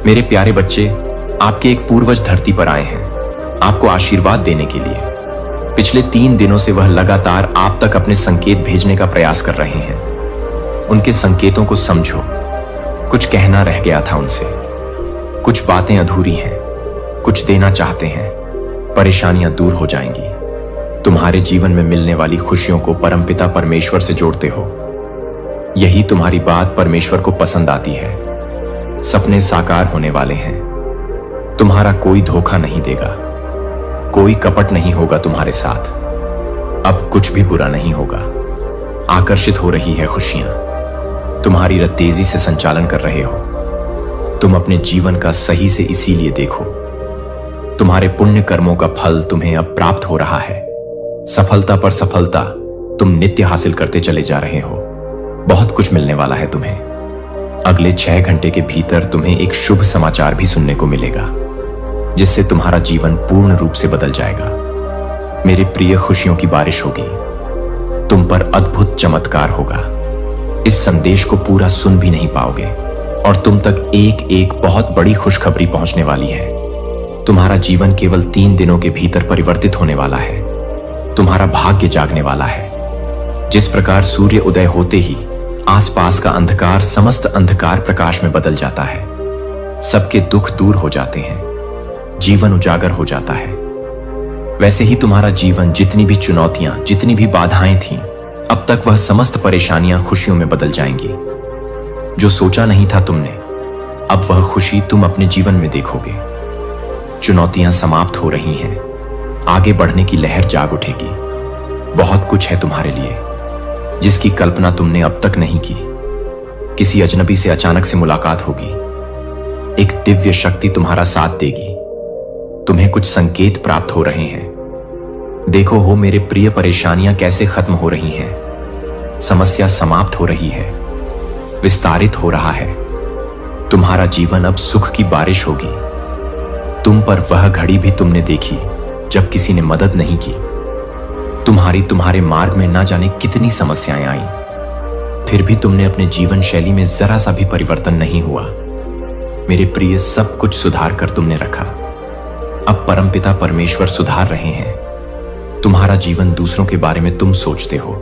मेरे प्यारे बच्चे, आपके एक पूर्वज धरती पर आए हैं आपको आशीर्वाद देने के लिए। पिछले 3 दिनों से वह लगातार आप तक अपने संकेत भेजने का प्रयास कर रहे हैं। उनके संकेतों को समझो। कुछ कहना रह गया था उनसे, कुछ बातें अधूरी हैं, कुछ देना चाहते हैं। परेशानियां दूर हो जाएंगी। तुम्हारे जीवन में मिलने वाली खुशियों को परमपिता परमेश्वर से जोड़ते हो। यही तुम्हारी बात परमेश्वर को पसंद आती है। सपने साकार होने वाले हैं। तुम्हारा कोई धोखा नहीं देगा, कोई कपट नहीं होगा तुम्हारे साथ। अब कुछ भी बुरा नहीं होगा। आकर्षित हो रही है खुशियां। तुम्हारी रथ तेजी से संचालन कर रहे हो। तुम अपने जीवन का सही से इसीलिए देखो। तुम्हारे पुण्य कर्मों का फल तुम्हें अब प्राप्त हो रहा है। सफलता पर सफलता तुम नित्य हासिल करते चले जा रहे हो। बहुत कुछ मिलने वाला है तुम्हें। अगले 6 घंटे के भीतर तुम्हें एक शुभ समाचार भी सुनने को मिलेगा, जिससे तुम्हारा जीवन पूर्ण रूप से बदल जाएगा। मेरे प्रिय, खुशियों की बारिश होगी। तुम पर अद्भुत चमत्कार होगा। इस संदेश को पूरा सुन भी नहीं पाओगे और तुम तक एक एक बहुत बड़ी खुशखबरी पहुंचने वाली है। तुम्हारा जीवन केवल 3 दिनों के भीतर परिवर्तित होने वाला है। तुम्हारा भाग्य जागने वाला है। जिस प्रकार सूर्य उदय होते ही आसपास का अंधकार समस्त अंधकार प्रकाश में बदल जाता है, सबके दुख दूर हो जाते हैं, जीवन उजागर हो जाता है, वैसे ही तुम्हारा जीवन जितनी भी चुनौतियां, जितनी भी बाधाएं थीं, अब तक वह समस्त परेशानियां खुशियों में बदल जाएंगी। जो सोचा नहीं था तुमने, अब वह खुशी तुम अपने जीवन में देखोगे। चुनौतियां समाप्त हो रही हैं। आगे बढ़ने की लहर जाग उठेगी। बहुत कुछ है तुम्हारे लिए, जिसकी कल्पना तुमने अब तक नहीं की। किसी अजनबी से अचानक से मुलाकात होगी। एक दिव्य शक्ति तुम्हारा साथ देगी। तुम्हें कुछ संकेत प्राप्त हो रहे हैं। देखो हो मेरे प्रिय, परेशानियां कैसे खत्म हो रही हैं। समस्या समाप्त हो रही है, विस्तारित हो रहा है। तुम्हारा जीवन अब सुख की बारिश होगी। तुम पर वह घड़ी भी तुमने देखी जब किसी ने मदद नहीं की। तुम्हारे मार्ग में ना जाने कितनी समस्याएं आईं, फिर भी तुमने अपने जीवन शैली में जरा सा भी परिवर्तन नहीं हुआ। मेरे प्रिय, सब कुछ सुधार कर तुमने रखा। अब परमपिता परमेश्वर सुधार रहे हैं। तुम्हारा जीवन दूसरों के बारे में तुम सोचते हो।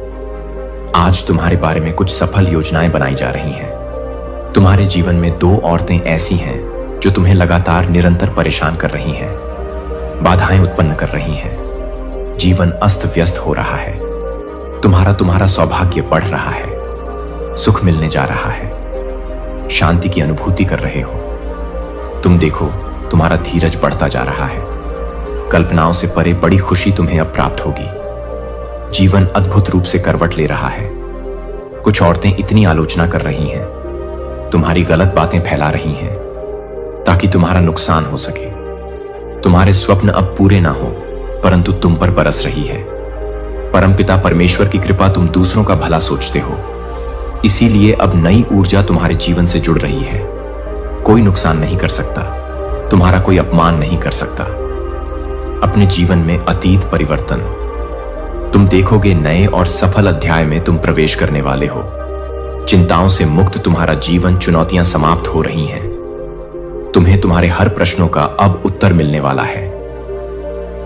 आज तुम्हारे बारे में कुछ सफल योजनाएं बनाई जा रही हैं। तुम्हारे जीवन में 2 औरतें ऐसी हैं जो तुम्हें लगातार निरंतर परेशान कर रही हैं, बाधाएं उत्पन्न कर रही हैं। जीवन अस्त व्यस्त हो रहा है। तुम्हारा सौभाग्य बढ़ रहा है। सुख मिलने जा रहा है। शांति की अनुभूति कर रहे हो। तुम देखो, तुम्हारा धीरज बढ़ता जा रहा है। कल्पनाओं से परे बड़ी खुशी तुम्हें अब प्राप्त होगी। जीवन अद्भुत रूप से करवट ले रहा है। कुछ औरतें इतनी आलोचना कर रही हैं, तुम्हारी गलत बातें फैला रही हैं, ताकि तुम्हारा नुकसान हो सके। तुम्हारे स्वप्न अब पूरे ना हो, परंतु तुम पर बरस रही है। परमपिता परमेश्वर की कृपा, तुम दूसरों का भला सोचते हो, इसीलिए अब नई ऊर्जा तुम्हारे जीवन से जुड़ रही है। कोई नुकसान नहीं कर सकता, तुम्हारा कोई अपमान नहीं कर सकता। अपने जीवन में अतीत परिवर्तन तुम देखोगे। नए और सफल अध्याय में तुम प्रवेश करने वाले हो। चिंताओं से मुक्त तुम्हारा जीवन, चुनौतियां समाप्त हो रही हैं। तुम्हें तुम्हारे हर प्रश्नों का अब उत्तर मिलने वाला है।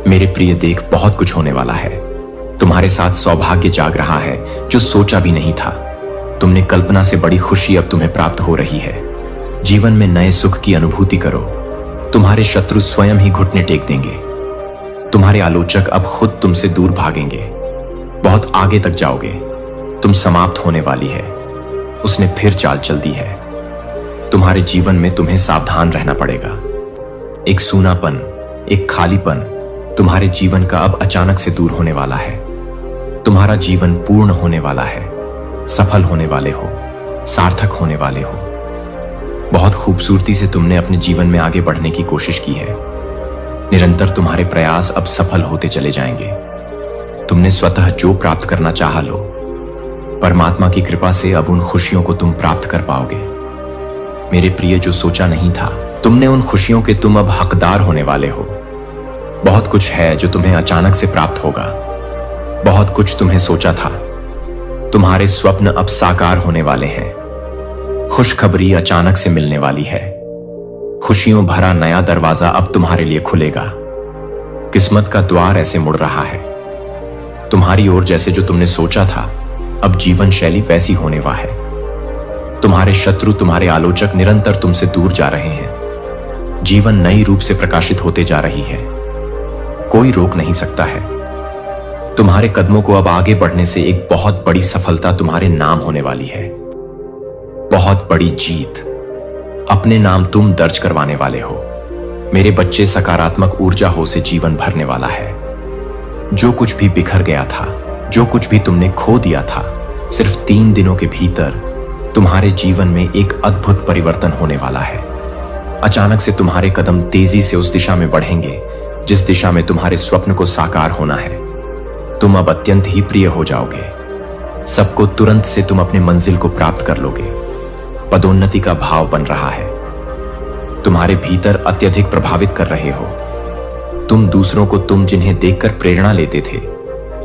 मेरे प्रिय, देख, बहुत कुछ होने वाला है। तुम्हारे साथ सौभाग्य जाग रहा है जो सोचा भी नहीं था। तुमने कल्पना से बड़ी खुशी अब तुम्हें प्राप्त हो रही है। जीवन में नए सुख की अनुभूति करो। तुम्हारे शत्रु स्वयं ही घुटने टेक देंगे। तुम्हारे आलोचक अब खुद तुमसे दूर भागेंगे। बहुत आगे तक जाओगे। तुम समाप्त होने वाली है। उसने फिर चाल चल दी है। तुम्हारे जीवन में तुम्हें सावधान रहना पड़ेगा। एक सूनापन, एक खालीपन तुम्हारे जीवन का अब अचानक से दूर होने वाला है। तुम्हारा जीवन पूर्ण होने वाला है। सफल होने वाले हो, सार्थक होने वाले हो। बहुत खूबसूरती से तुमने अपने जीवन में आगे बढ़ने की कोशिश की है। निरंतर तुम्हारे प्रयास अब सफल होते चले जाएंगे। तुमने स्वतः जो प्राप्त करना चाहा लो, परमात्मा की कृपा से अब उन खुशियों को तुम प्राप्त कर पाओगे। मेरे प्रिय, जो सोचा नहीं था तुमने उन खुशियों के तुम अब हकदार होने वाले हो। बहुत कुछ है जो तुम्हें अचानक से प्राप्त होगा। बहुत कुछ तुम्हें सोचा था। तुम्हारे स्वप्न अब साकार होने वाले हैं। खुशखबरी अचानक से मिलने वाली है। खुशियों भरा नया दरवाजा अब तुम्हारे लिए खुलेगा। किस्मत का द्वार ऐसे मुड़ रहा है तुम्हारी ओर जैसे जो तुमने सोचा था अब जीवन शैली वैसी होने वाली है। तुम्हारे शत्रु, तुम्हारे आलोचक निरंतर तुमसे दूर जा रहे हैं। जीवन नई रूप से प्रकाशित होते जा रही है, कोई रोक नहीं सकता है। तुम्हारे कदमों को अब आगे बढ़ने से एक बहुत बड़ी सफलता तुम्हारे नाम होने वाली है। बहुत बड़ी जीत अपने नाम तुम दर्ज करवाने वाले हो। मेरे बच्चे, सकारात्मक ऊर्जा हो से जीवन भरने वाला है। जो कुछ भी बिखर गया था, जो कुछ भी तुमने खो दिया था, सिर्फ 3 दिनों के भीतर तुम्हारे जीवन में एक अद्भुत परिवर्तन होने वाला है। अचानक से तुम्हारे कदम तेजी से उस दिशा में बढ़ेंगे जिस दिशा में तुम्हारे स्वप्न को साकार होना है। तुम अब अत्यंत ही प्रिय हो जाओगे। सबको तुरंत से तुम अपने मंजिल को प्राप्त कर लोगे। पदोन्नति का भाव बन रहा है। तुम्हारे भीतर अत्यधिक प्रभावित कर रहे हो। तुम दूसरों को, तुम जिन्हें देखकर प्रेरणा लेते थे,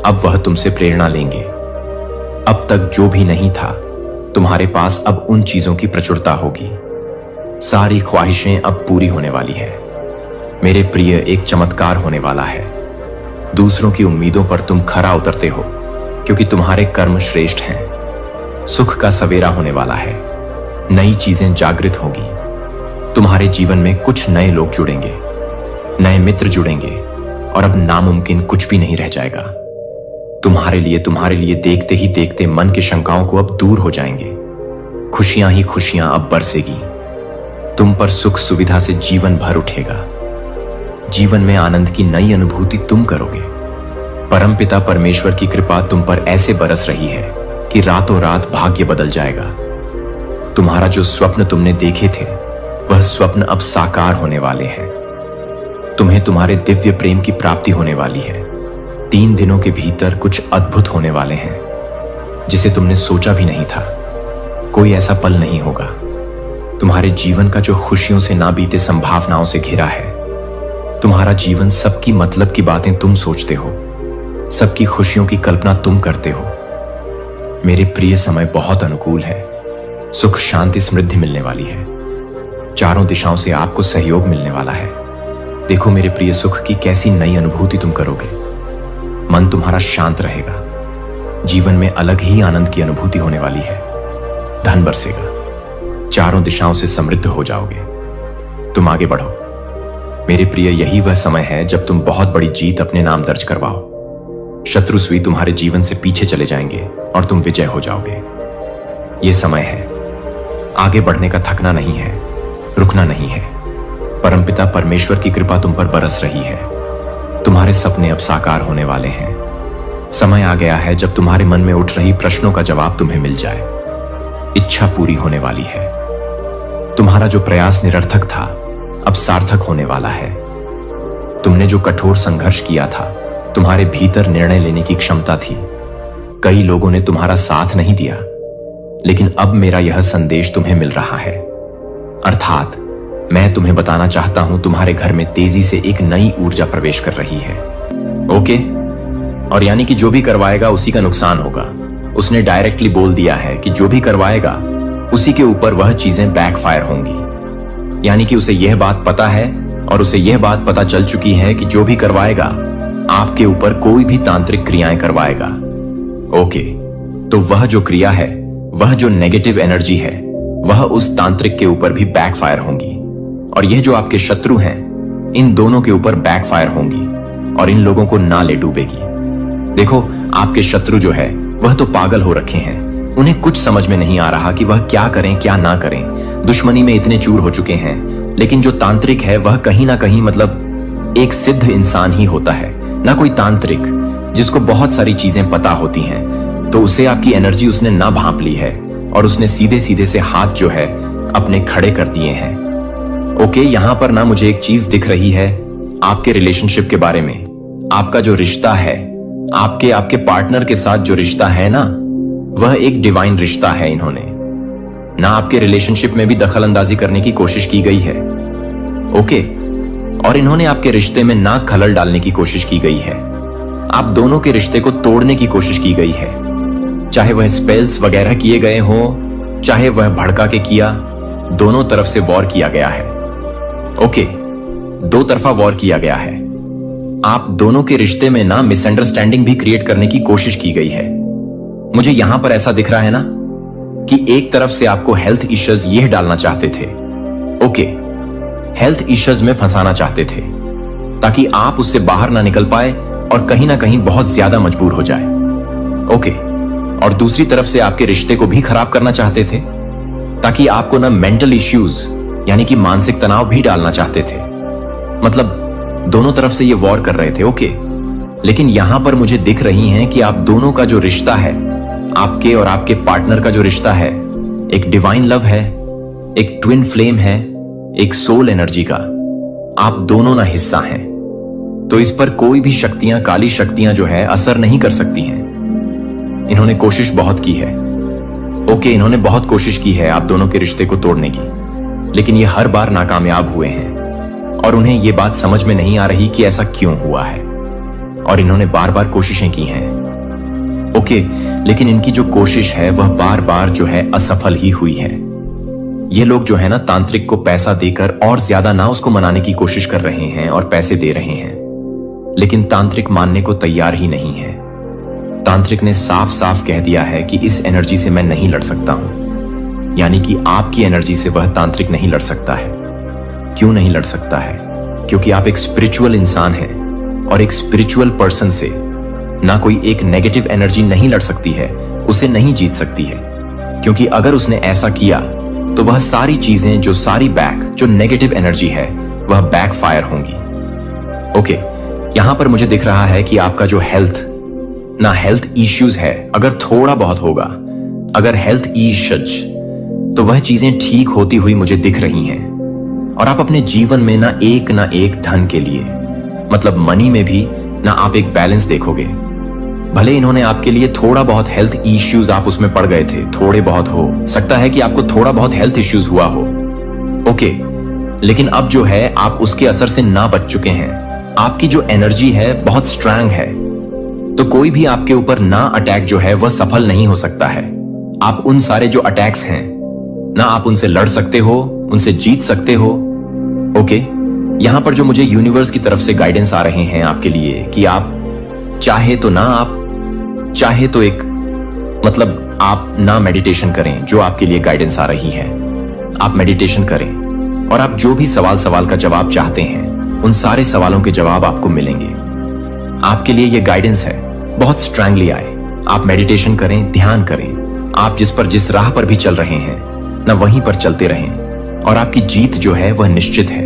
अब वह तुमसे प्रेरणा लेंगे। अब तक जो भी नहीं था तुम्हारे पास, अब उन चीजों की प्रचुरता होगी। सारी ख्वाहिशें अब पूरी होने वाली है। मेरे प्रिय, एक चमत्कार होने वाला है। दूसरों की उम्मीदों पर तुम खरा उतरते हो क्योंकि तुम्हारे कर्म श्रेष्ठ हैं। सुख का सवेरा होने वाला है। नई चीजें जागृत होंगी। तुम्हारे जीवन में कुछ नए लोग जुड़ेंगे, नए मित्र जुड़ेंगे और अब नामुमकिन कुछ भी नहीं रह जाएगा। तुम्हारे लिए देखते ही देखते मन की शंकाओं को अब दूर हो जाएंगे। खुशियां ही खुशियां अब बरसेगी। तुम पर सुख सुविधा से जीवन भर उठेगा। जीवन में आनंद की नई अनुभूति तुम करोगे। परमपिता परमेश्वर की कृपा तुम पर ऐसे बरस रही है कि रातों रात भाग्य बदल जाएगा। तुम्हारा जो स्वप्न तुमने देखे थे वह स्वप्न अब साकार होने वाले हैं। तुम्हें तुम्हारे दिव्य प्रेम की प्राप्ति होने वाली है। 3 दिनों के भीतर कुछ अद्भुत होने वाले हैं जिसे तुमने सोचा भी नहीं था। कोई ऐसा पल नहीं होगा। तुम्हारे जीवन का जो खुशियों से ना बीते संभावनाओं से घिरा है। तुम्हारा जीवन, सबकी मतलब की बातें तुम सोचते हो, सबकी खुशियों की कल्पना तुम करते हो। मेरे प्रिय, समय बहुत अनुकूल है। सुख, शांति, समृद्धि मिलने वाली है। चारों दिशाओं से आपको सहयोग मिलने वाला है। देखो मेरे प्रिय, सुख की कैसी नई अनुभूति तुम करोगे। मन तुम्हारा शांत रहेगा। जीवन में अलग ही आनंद की अनुभूति होने वाली है। धन बरसेगा। चारों दिशाओं से समृद्ध हो जाओगे। तुम आगे बढ़ो मेरे प्रिय। यही वह समय है जब तुम बहुत बड़ी जीत अपने नाम दर्ज करवाओ। शत्रु सुई तुम्हारे जीवन से पीछे चले जाएंगे और तुम विजय हो जाओगे। यह समय है आगे बढ़ने का। थकना नहीं है, रुकना नहीं है। परमपिता परमेश्वर की कृपा तुम पर बरस रही है। तुम्हारे सपने अब साकार होने वाले हैं। समय आ गया है जब तुम्हारे मन में उठ रही प्रश्नों का जवाब तुम्हें मिल जाए। इच्छा पूरी होने वाली है। तुम्हारा जो प्रयास निरर्थक था अब सार्थक होने वाला है। तुमने जो कठोर संघर्ष किया था, तुम्हारे भीतर निर्णय लेने की क्षमता थी। कई लोगों ने तुम्हारा साथ नहीं दिया, लेकिन अब मेरा यह संदेश तुम्हें मिल रहा है। अर्थात मैं तुम्हें बताना चाहता हूं, तुम्हारे घर में तेजी से एक नई ऊर्जा प्रवेश कर रही है। ओके? और यानी कि जो भी करवाएगा उसी का नुकसान होगा। उसने डायरेक्टली बोल दिया है कि जो भी करवाएगा उसी के ऊपर वह चीजें बैकफायर होंगी। यानी कि उसे यह बात पता है और उसे यह बात पता चल चुकी है कि जो भी करवाएगा आपके ऊपर कोई भी तांत्रिक क्रियाएं करवाएगा। ओके, तो वह जो क्रिया है, वह जो नेगेटिव एनर्जी है, वह उस तांत्रिक के ऊपर भी बैकफायर होंगी। और यह जो आपके शत्रु हैं, इन दोनों के ऊपर बैकफायर होंगी और इन लोगों को ना ले डूबेगी। देखो, आपके शत्रु जो है वह तो पागल हो रखे हैं। उन्हें कुछ समझ में नहीं आ रहा कि वह क्या करें क्या ना करें। दुश्मनी में इतने चूर हो चुके हैं। लेकिन जो तांत्रिक है वह कहीं ना कहीं मतलब एक सिद्ध इंसान ही होता है, ना कोई तांत्रिक जिसको बहुत सारी चीजें पता होती हैं। तो उसे आपकी एनर्जी उसने ना भांप ली है और उसने सीधे सीधे से हाथ जो है अपने खड़े कर दिए हैं। ओके, यहां पर ना मुझे एक चीज दिख रही है आपके रिलेशनशिप के बारे में। आपका जो रिश्ता है, आपके पार्टनर के साथ जो रिश्ता है ना, वह एक डिवाइन रिश्ता है। इन्होंने ना आपके रिलेशनशिप में भी दखल अंदाजी करने की कोशिश की गई है। ओके, और इन्होंने आपके रिश्ते में ना खलल डालने की कोशिश की गई है। आप दोनों के रिश्ते को तोड़ने की कोशिश की गई है। चाहे वह स्पेल्स वगैरह किए गए हो, चाहे वह भड़का के किया, दोनों तरफ से वॉर किया गया है। ओके, दो तरफा वॉर किया गया है। आप दोनों के रिश्ते में ना मिसअंडरस्टैंडिंग भी क्रिएट करने की कोशिश की गई है। मुझे यहां पर ऐसा दिख रहा है ना कि एक तरफ से आपको हेल्थ इश्यूज यह डालना चाहते थे। ओके, हेल्थ इश्यूज में फंसाना चाहते थे ताकि आप उससे बाहर ना निकल पाए और कहीं ना कहीं बहुत ज्यादा मजबूर हो जाए। ओके, और दूसरी तरफ से आपके रिश्ते को भी खराब करना चाहते थे ताकि आपको ना मेंटल इश्यूज यानी कि मानसिक तनाव भी डालना चाहते थे। मतलब दोनों तरफ से ये वॉर कर रहे थे। ओके, लेकिन यहां पर मुझे दिख रही हैं कि आप दोनों का जो रिश्ता है, आपके और आपके पार्टनर का जो रिश्ता है, एक डिवाइन लव है, एक ट्विन फ्लेम है, एक सोल एनर्जी का आप दोनों ना हिस्सा हैं। तो इस पर कोई भी शक्तियां, काली शक्तियां जो है असर नहीं कर सकती हैं। इन्होंने कोशिश बहुत की है। ओके, इन्होंने बहुत कोशिश की है आप दोनों के रिश्ते को तोड़ने की, लेकिन ये हर बार नाकामयाब हुए हैं और उन्हें यह बात समझ में नहीं आ रही कि ऐसा क्यों हुआ है। और इन्होंने बार बार कोशिशें की हैं। ओके, लेकिन इनकी जो कोशिश है वह बार बार जो है असफल ही हुई है। ये लोग जो है ना तांत्रिक को पैसा देकर और ज्यादा ना उसको मनाने की कोशिश कर रहे हैं और पैसे दे रहे हैं, लेकिन तांत्रिक मानने को तैयार ही नहीं है। तांत्रिक ने साफ साफ कह दिया है कि इस एनर्जी से मैं नहीं लड़ सकता हूं, यानी कि आपकी एनर्जी से वह तांत्रिक नहीं लड़ सकता है। क्यों नहीं लड़ सकता है? क्योंकि आप एक स्पिरिचुअल इंसान हैं और एक स्पिरिचुअल पर्सन से ना कोई एक नेगेटिव एनर्जी नहीं लड़ सकती है, उसे नहीं जीत सकती है। क्योंकि अगर उसने ऐसा किया तो वह सारी चीजें जो नेगेटिव एनर्जी है वह बैकफायर होंगी। ओके, यहां पर मुझे दिख रहा है कि आपका जो हेल्थ इश्यूज है, अगर थोड़ा बहुत होगा, अगर हेल्थ इश्यूज, तो वह चीजें ठीक होती हुई मुझे दिख रही हैं। और आप अपने जीवन में ना एक धन के लिए, मतलब मनी में भी ना आप एक बैलेंस देखोगे। भले इन्होंने आपके लिए थोड़ा बहुत हेल्थ इश्यूज, आप उसमें पड़ गए थे, थोड़े बहुत हो सकता है कि आपको थोड़ा बहुत हेल्थ इश्यूज हुआ हो। ओके, लेकिन अब जो है आप उसके असर से ना बच चुके हैं। आपकी जो एनर्जी है बहुत स्ट्रांग है, तो कोई भी आपके ऊपर ना अटैक जो है वह सफल नहीं हो सकता है। आप उन सारे जो अटैक्स हैं ना आप उनसे लड़ सकते हो, उनसे जीत सकते हो। ओके, यहां पर जो मुझे यूनिवर्स की तरफ से गाइडेंस आ रहे हैं आपके लिए कि आप चाहे तो आप ना मेडिटेशन करें, जो आपके लिए गाइडेंस आ रही है आप मेडिटेशन करें और आप जो भी सवाल का जवाब चाहते हैं उन सारे सवालों के जवाब आपको मिलेंगे। आपके लिए यह गाइडेंस है, बहुत स्ट्रांगली आए। आप मेडिटेशन करें, ध्यान करें। आप जिस राह पर भी चल रहे हैं ना वहीं पर चलते रहें और आपकी जीत जो है वह निश्चित है।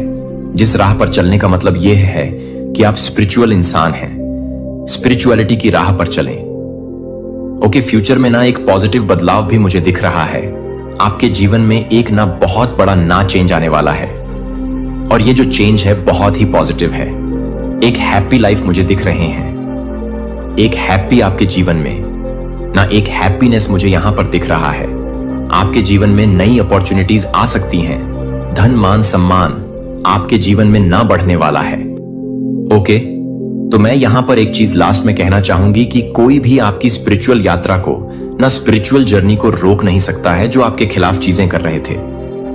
जिस राह पर चलने का मतलब यह है कि आप स्पिरिचुअल इंसान हैं, स्पिरिचुअलिटी की राह पर चलें। ओके, फ्यूचर में ना एक पॉजिटिव बदलाव भी मुझे दिख रहा है। आपके जीवन में एक ना बहुत बड़ा ना चेंज आने वाला है और ये जो चेंज है बहुत ही पॉजिटिव है। एक हैप्पी लाइफ मुझे दिख रहे हैं, एक हैप्पी आपके जीवन में ना एक हैप्पीनेस मुझे यहां पर दिख रहा है। आपके जीवन में नई अपॉर्चुनिटीज आ सकती हैं। धन, मान, सम्मान आपके जीवन में ना बढ़ने वाला है। ओके, तो मैं यहां पर एक चीज लास्ट में कहना चाहूंगी कि कोई भी आपकी स्पिरिचुअल यात्रा को ना स्पिरिचुअल जर्नी को रोक नहीं सकता है। जो आपके खिलाफ चीजें कर रहे थे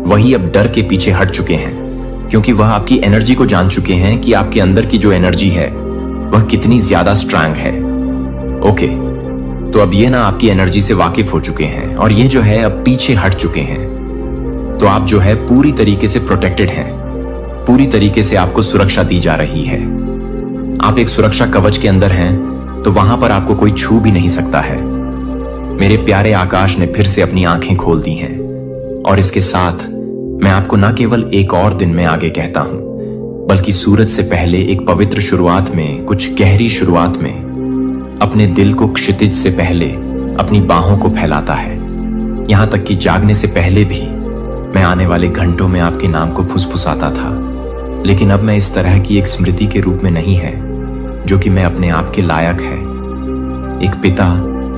वही अब डर के पीछे हट चुके हैं, क्योंकि वह आपकी एनर्जी को जान चुके हैं कि आपके अंदर की जो एनर्जी है वह कितनी ज्यादा स्ट्रांग है। ओके, तो अब ये ना आपकी एनर्जी से वाकिफ हो चुके हैं और ये जो है अब पीछे हट चुके हैं। तो आप जो है पूरी तरीके से प्रोटेक्टेड हैं, पूरी तरीके से आपको सुरक्षा दी जा रही है। आप एक सुरक्षा कवच के अंदर हैं, तो वहां पर आपको कोई छू भी नहीं सकता है। मेरे प्यारे आकाश ने फिर से अपनी आंखें खोल दी हैं और इसके साथ मैं आपको न केवल एक और दिन में आगे कहता हूं, बल्कि सूरज से पहले एक पवित्र शुरुआत में, कुछ गहरी शुरुआत में अपने दिल को क्षितिज से पहले अपनी बाहों को फैलाता है। यहां तक कि जागने से पहले भी मैं आने वाले घंटों में आपके नाम को फुसफुसाता था, लेकिन अब मैं इस तरह की एक स्मृति के रूप में नहीं है जो कि मैं अपने आप के लायक है। एक पिता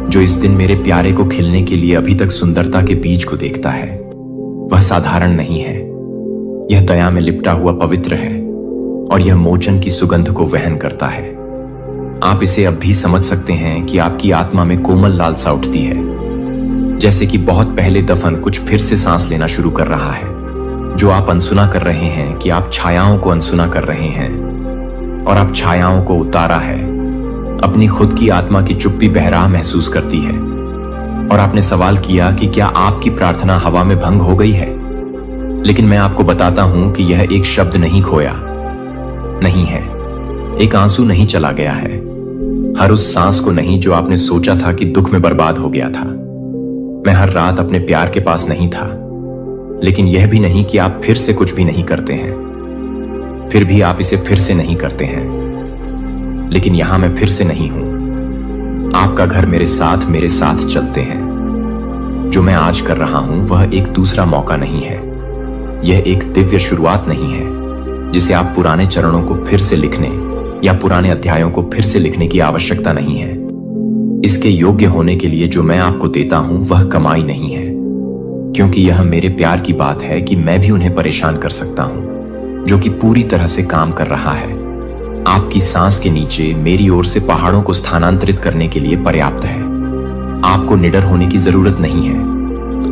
जो इस दिन मेरे प्यारे को खिलने के लिए अभी तक सुंदरता के बीज को देखता है, वह साधारण नहीं है। यह दया में लिपटा हुआ पवित्र है और यह मोचन की सुगंध को वहन करता है। आप इसे अब भी समझ सकते हैं कि आपकी आत्मा में कोमल लालसा उठती है, जैसे कि बहुत पहले दफन कुछ फिर से सांस लेना शुरू कर रहा है। जो आप अनसुना कर रहे हैं कि आप छायाओं को अनसुना कर रहे हैं और आप छायाओं को उतारा है। अपनी खुद की आत्मा की चुप्पी बहराह महसूस करती है। और आपने सवाल किया कि क्या आपकी प्रार्थना हवा में भंग हो गई है। लेकिन मैं आपको बताता हूं कि यह एक शब्द नहीं खोया नहीं है, एक आंसू नहीं चला गया है, हर उस सांस को नहीं जो आपने सोचा था कि दुख में बर्बाद हो गया था। मैं हर रात अपने प्यार के पास नहीं था, लेकिन यह भी नहीं कि आप फिर से कुछ भी नहीं करते हैं। फिर भी आप इसे फिर से नहीं करते हैं, लेकिन यहां मैं फिर से नहीं हूं। आपका घर मेरे साथ चलते हैं। जो मैं आज कर रहा हूं वह एक दूसरा मौका नहीं है, यह एक दिव्य शुरुआत नहीं है जिसे आप पुराने चरणों को फिर से लिखने या पुराने अध्यायों को फिर से लिखने की आवश्यकता नहीं है। इसके योग्य होने के लिए जो मैं आपको देता हूं वह कमाई नहीं है, क्योंकि यह मेरे प्यार की बात है कि मैं भी उन्हें परेशान कर सकता हूं, जो कि पूरी तरह से काम कर रहा है। आपकी सांस के नीचे मेरी ओर से पहाड़ों को स्थानांतरित करने के लिए पर्याप्त है। आपको निडर होने की जरूरत नहीं है,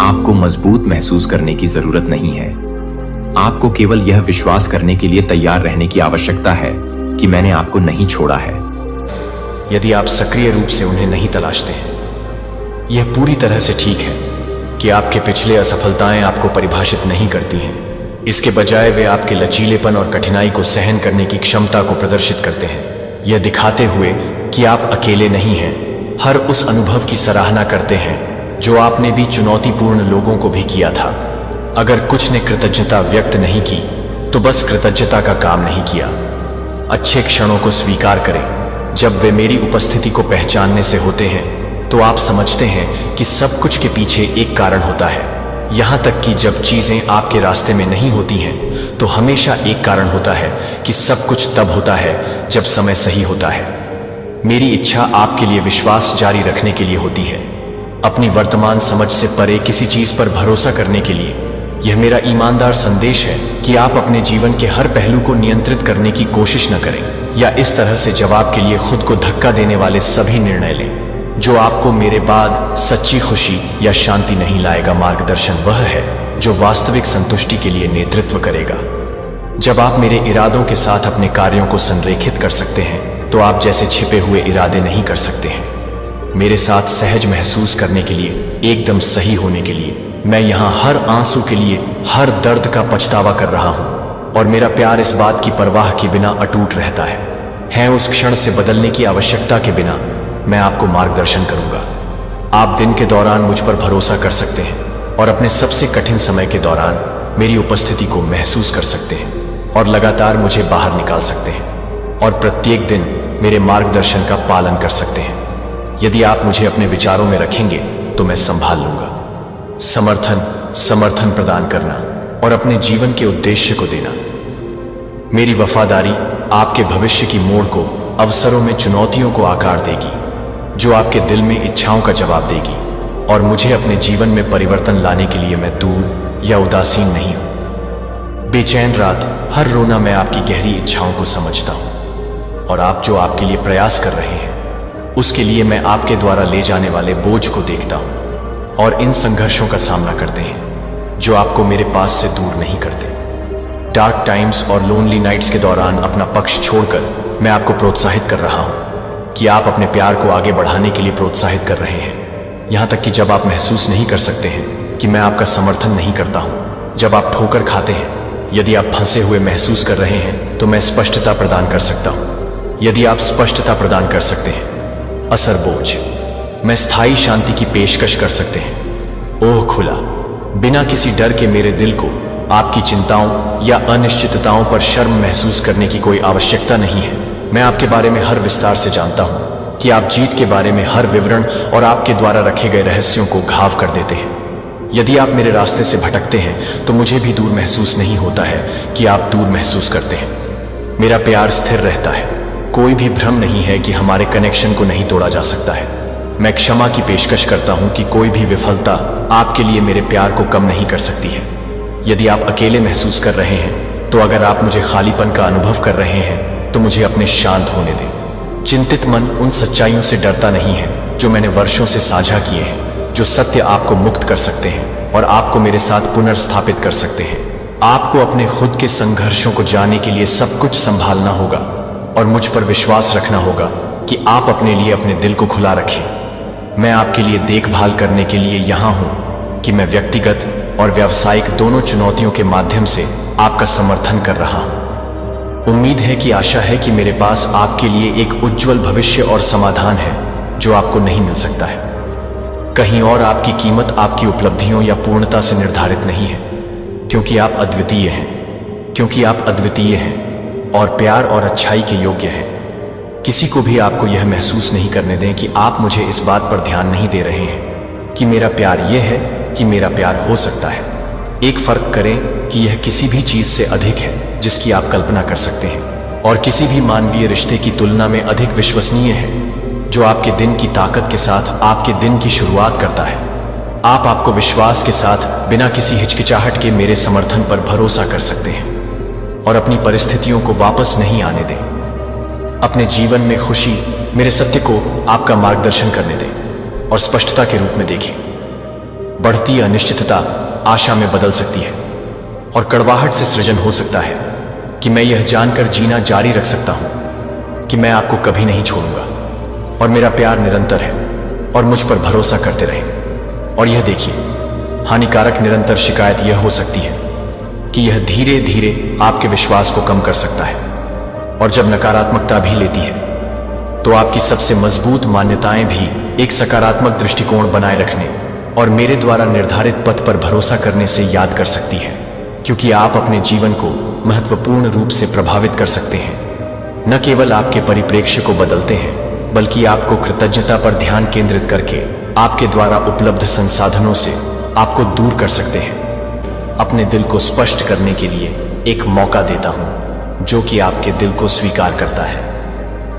आपको मजबूत महसूस करने की जरूरत नहीं है। आपको केवल यह विश्वास करने के लिए तैयार रहने की आवश्यकता है कि मैंने आपको नहीं छोड़ा है। यदि आप सक्रिय रूप से उन्हें नहीं तलाशते हैं, यह पूरी तरह से ठीक है कि आपके पिछले असफलताएं आपको परिभाषित नहीं करती हैं। इसके बजाय वे आपके लचीलेपन और कठिनाई को सहन करने की क्षमता को प्रदर्शित करते हैं, यह दिखाते हुए कि आप अकेले नहीं हैं। हर उस अनुभव की सराहना करते हैं जो आपने भी चुनौतीपूर्ण लोगों को भी किया था। अगर कुछ ने कृतज्ञता व्यक्त नहीं की तो बस कृतज्ञता का काम नहीं किया। अच्छे क्षणों को स्वीकार करें। जब वे मेरी उपस्थिति को पहचानने से होते हैं तो आप समझते हैं कि सब कुछ के पीछे एक कारण होता है। यहां तक कि जब चीजें आपके रास्ते में नहीं होती हैं तो हमेशा एक कारण होता है कि सब कुछ तब होता है जब समय सही होता है। मेरी इच्छा आपके लिए विश्वास जारी रखने के लिए होती है, अपनी वर्तमान समझ से परे किसी चीज पर भरोसा करने के लिए। यह मेरा ईमानदार संदेश है कि आप अपने जीवन के हर पहलू को नियंत्रित करने की कोशिश न करें या इस तरह से जवाब के लिए खुद को धक्का देने वाले सभी निर्णय लें जो आपको मेरे बाद सच्ची खुशी या शांति नहीं लाएगा। मार्गदर्शन वह है जो वास्तविक संतुष्टि के लिए नेतृत्व करेगा। जब आप मेरे इरादों के साथ अपने कार्यों को संरेखित कर सकते हैं तो आप जैसे छिपे हुए इरादे नहीं कर सकते हैं। मेरे साथ सहज महसूस करने के लिए, एकदम सही होने के लिए, मैं यहाँ हर आंसू के लिए, हर दर्द का पछतावा कर रहा हूँ और मेरा प्यार इस बात की परवाह के बिना अटूट रहता है उस क्षण से बदलने की आवश्यकता के बिना मैं आपको मार्गदर्शन करूंगा। आप दिन के दौरान मुझ पर भरोसा कर सकते हैं और अपने सबसे कठिन समय के दौरान मेरी उपस्थिति को महसूस कर सकते हैं और लगातार मुझे बाहर निकाल सकते हैं और प्रत्येक दिन मेरे मार्गदर्शन का पालन कर सकते हैं। यदि आप मुझे अपने विचारों में रखेंगे तो मैं संभाल लूंगा। समर्थन प्रदान करना और अपने जीवन के उद्देश्य को देना। मेरी वफादारी आपके भविष्य की मोड़ को, अवसरों में चुनौतियों को आकार देगी, जो आपके दिल में इच्छाओं का जवाब देगी। और मुझे अपने जीवन में परिवर्तन लाने के लिए मैं दूर या उदासीन नहीं हूं। बेचैन रात, हर रोना मैं आपकी गहरी इच्छाओं को समझता हूं और आप जो आपके लिए प्रयास कर रहे हैं उसके लिए मैं आपके द्वारा ले जाने वाले बोझ को देखता हूं और इन संघर्षों का सामना करते हैं जो आपको मेरे पास से दूर नहीं करते। डार्क टाइम्स और लोनली नाइट्स के दौरान अपना पक्ष छोड़कर मैं आपको प्रोत्साहित कर रहा हूं कि आप अपने प्यार को आगे बढ़ाने के लिए प्रोत्साहित कर रहे हैं। यहां तक कि जब आप महसूस नहीं कर सकते हैं कि मैं आपका समर्थन नहीं करता हूं, जब आप ठोकर खाते हैं, यदि आप फंसे हुए महसूस कर रहे हैं तो मैं स्पष्टता प्रदान कर सकता हूं। यदि आप स्पष्टता प्रदान कर सकते हैं, असर बोझ, मैं स्थायी शांति की पेशकश कर सकते हैं। ओह खुला, बिना किसी डर के मेरे दिल को आपकी चिंताओं या अनिश्चितताओं पर शर्म महसूस करने की कोई आवश्यकता नहीं है। मैं आपके बारे में हर विस्तार से जानता हूं कि आप जीत के बारे में हर विवरण और आपके द्वारा रखे गए रहस्यों को घाव कर देते हैं। यदि आप मेरे रास्ते से भटकते हैं तो मुझे भी दूर महसूस नहीं होता है कि आप दूर महसूस करते हैं। मेरा प्यार स्थिर रहता है, कोई भी भ्रम नहीं है कि हमारे कनेक्शन को नहीं तोड़ा जा सकता है। मैं क्षमा की पेशकश करता हूं कि कोई भी विफलता आपके लिए मेरे प्यार को कम नहीं कर सकती है। यदि आप अकेले महसूस कर रहे हैं तो अगर आप मुझे खालीपन का अनुभव कर रहे हैं तो मुझे अपने शांत होने दें। चिंतित मन उन सच्चाइयों से डरता नहीं है जो मैंने वर्षों से साझा किए हैं, जो सत्य आपको मुक्त कर सकते हैं और आपको मेरे साथ पुनर्स्थापित कर सकते हैं। आपको अपने खुद के संघर्षों को जाने के लिए सब कुछ संभालना होगा और मुझ पर विश्वास रखना होगा कि आप अपने लिए अपने दिल को खुला रखें। मैं आपके लिए देखभाल करने के लिए यहां हूं कि मैं व्यक्तिगत और व्यावसायिक दोनों चुनौतियों के माध्यम से आपका समर्थन कर रहा हूं। उम्मीद है कि आशा है कि मेरे पास आपके लिए एक उज्जवल भविष्य और समाधान है जो आपको नहीं मिल सकता है कहीं और। आपकी कीमत आपकी उपलब्धियों या पूर्णता से निर्धारित नहीं है, क्योंकि आप अद्वितीय हैं, क्योंकि आप अद्वितीय हैं और प्यार और अच्छाई के योग्य हैं। किसी को भी आपको यह महसूस नहीं करने दें कि आप मुझे इस बात पर ध्यान नहीं दे रहे हैं कि मेरा प्यार यह है कि मेरा प्यार हो सकता है। एक फर्क करें कि यह किसी भी चीज से अधिक है जिसकी आप कल्पना कर सकते हैं और किसी भी मानवीय रिश्ते की तुलना में अधिक विश्वसनीय है, जो आपके दिन की ताकत के साथ आपके दिन की शुरुआत करता है। आप आपको विश्वास के साथ बिना किसी हिचकिचाहट के मेरे समर्थन पर भरोसा कर सकते हैं और अपनी परिस्थितियों को वापस नहीं आने दें। अपने जीवन में खुशी मेरे सत्य को आपका मार्गदर्शन करने दें और स्पष्टता के रूप में देखें। बढ़ती अनिश्चितता आशा में बदल सकती है और कड़वाहट से सृजन हो सकता है कि मैं यह जानकर जीना जारी रख सकता हूं कि मैं आपको कभी नहीं छोड़ूंगा और मेरा प्यार निरंतर है और मुझ पर भरोसा करते रहें। और यह देखिए, हानिकारक निरंतर शिकायत यह हो सकती है कि यह धीरे धीरे आपके विश्वास को कम कर सकता है और जब नकारात्मकता भी लेती है तो आपकी सबसे मजबूत मान्यताएं भी एक सकारात्मक दृष्टिकोण बनाए रखने और मेरे द्वारा निर्धारित पथ पर भरोसा करने से याद कर सकती है, क्योंकि आप अपने जीवन को महत्वपूर्ण रूप से प्रभावित कर सकते हैं। न केवल आपके परिप्रेक्ष्य को बदलते हैं, बल्कि आपको कृतज्ञता पर ध्यान केंद्रित करके आपके द्वारा उपलब्ध संसाधनों से आपको दूर कर सकते हैं। अपने दिल को स्पष्ट करने के लिए एक मौका देता हूं जो कि आपके दिल को स्वीकार करता है।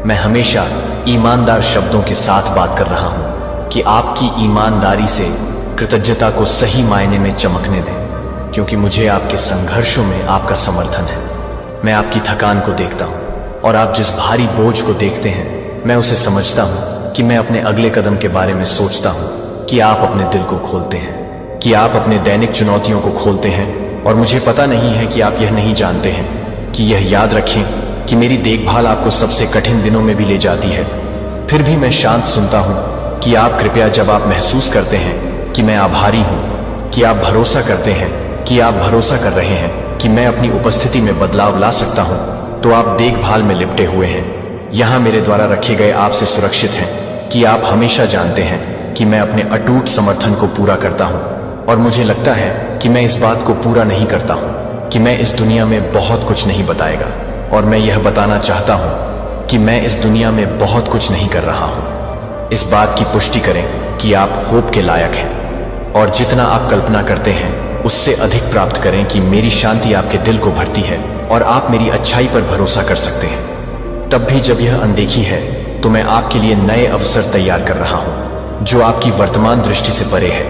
मैं हमेशा ईमानदार शब्दों के साथ बात कर रहा हूं कि आपकी ईमानदारी से कृतज्ञता को सही मायने में चमकने दें, क्योंकि मुझे आपके संघर्षों में आपका समर्थन है। मैं आपकी थकान को देखता हूं और आप जिस भारी बोझ को देखते हैं, मैं उसे समझता हूं कि मैं अपने अगले कदम के बारे में सोचता हूं कि आप अपने दिल को खोलते हैं, कि आप अपने दैनिक चुनौतियों को खोलते हैं। और मुझे पता नहीं है कि आप यह नहीं जानते हैं कि यह याद रखें कि मेरी देखभाल आपको सबसे कठिन दिनों में भी ले जाती है। फिर भी मैं शांत सुनता हूं कि आप कृपया, जब आप महसूस करते हैं कि मैं आभारी हूं, कि आप भरोसा करते हैं, कि आप भरोसा कर रहे हैं कि मैं अपनी उपस्थिति में बदलाव ला सकता हूं, तो आप देखभाल में लिपटे हुए हैं। यहां मेरे द्वारा रखे गए आपसे सुरक्षित हैं कि आप हमेशा जानते हैं कि मैं अपने अटूट समर्थन को पूरा करता हूं। और मुझे लगता है कि मैं इस बात को पूरा नहीं करता हूं कि मैं इस दुनिया में बहुत कुछ नहीं बताएगा, और मैं यह बताना चाहता हूं कि मैं इस दुनिया में बहुत कुछ नहीं कर रहा हूं। इस बात की पुष्टि करें कि आप होप के लायक हैं और जितना आप कल्पना करते हैं उससे अधिक प्राप्त करें कि मेरी शांति आपके दिल को भरती है और आप मेरी अच्छाई पर भरोसा कर सकते हैं। तब भी जब यह अनदेखी है तो मैं आपके लिए नए अवसर तैयार कर रहा हूं जो आपकी वर्तमान दृष्टि से परे है।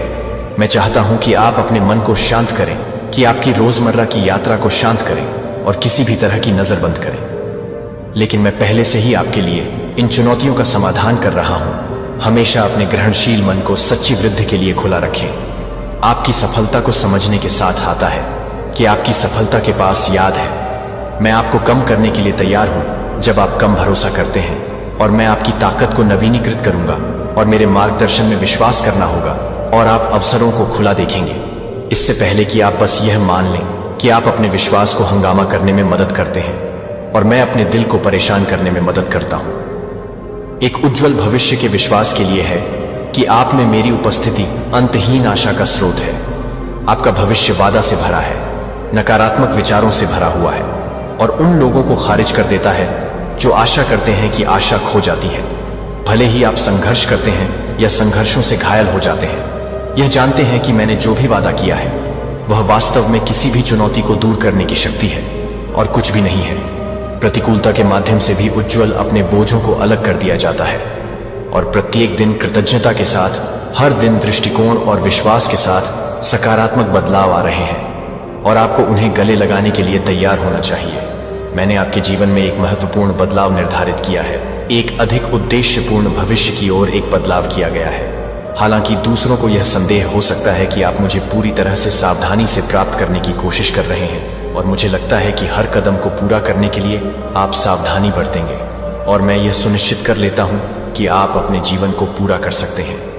मैं चाहता हूं कि आप अपने मन को शांत करें, कि आपकी रोजमर्रा की यात्रा को शांत करें और किसी भी तरह की नजर बंद करें। लेकिन मैं पहले से ही आपके लिए इन चुनौतियों का समाधान कर रहा हूं। हमेशा अपने ग्रहणशील मन को सच्ची वृद्धि के लिए खुला रखें। आपकी सफलता को समझने के साथ आता है कि आपकी सफलता के पास याद है। मैं आपको कम करने के लिए तैयार हूं जब आप कम भरोसा करते हैं, और मैं आपकी ताकत को नवीनीकृत करूंगा और मेरे मार्गदर्शन में विश्वास करना होगा और आप अवसरों को खुला देखेंगे। इससे पहले कि आप बस यह मान लें कि आप अपने विश्वास को हंगामा करने में मदद करते हैं और मैं अपने दिल को परेशान करने में मदद करता हूं। एक उज्जवल भविष्य के विश्वास के लिए है कि आप में मेरी उपस्थिति अंतहीन आशा का स्रोत है। आपका भविष्य वादा से भरा है, नकारात्मक विचारों से भरा हुआ है और उन लोगों को खारिज कर देता है जो आशा करते हैं कि आशा खो जाती है। भले ही आप संघर्ष करते हैं या संघर्षों से घायल हो जाते हैं, यह जानते हैं कि मैंने जो भी वादा किया है वह वास्तव में किसी भी चुनौती को दूर करने की शक्ति है और कुछ भी नहीं है। प्रतिकूलता के माध्यम से भी उज्जवल अपने बोझों को अलग कर दिया जाता है और प्रत्येक दिन कृतज्ञता के साथ, हर दिन दृष्टिकोण और विश्वास के साथ सकारात्मक बदलाव आ रहे हैं और आपको उन्हें गले लगाने के लिए तैयार होना चाहिए। मैंने आपके जीवन में एक महत्वपूर्ण बदलाव निर्धारित किया है। एक अधिक उद्देश्यपूर्ण भविष्य की ओर एक बदलाव किया गया है। हालांकि दूसरों को यह संदेह हो सकता है कि आप मुझे पूरी तरह से सावधानी से प्राप्त करने की कोशिश कर रहे हैं, और मुझे लगता है कि हर कदम को पूरा करने के लिए आप सावधानी बरतेंगे, और मैं यह सुनिश्चित कर लेता हूं कि आप अपने जीवन को पूरा कर सकते हैं।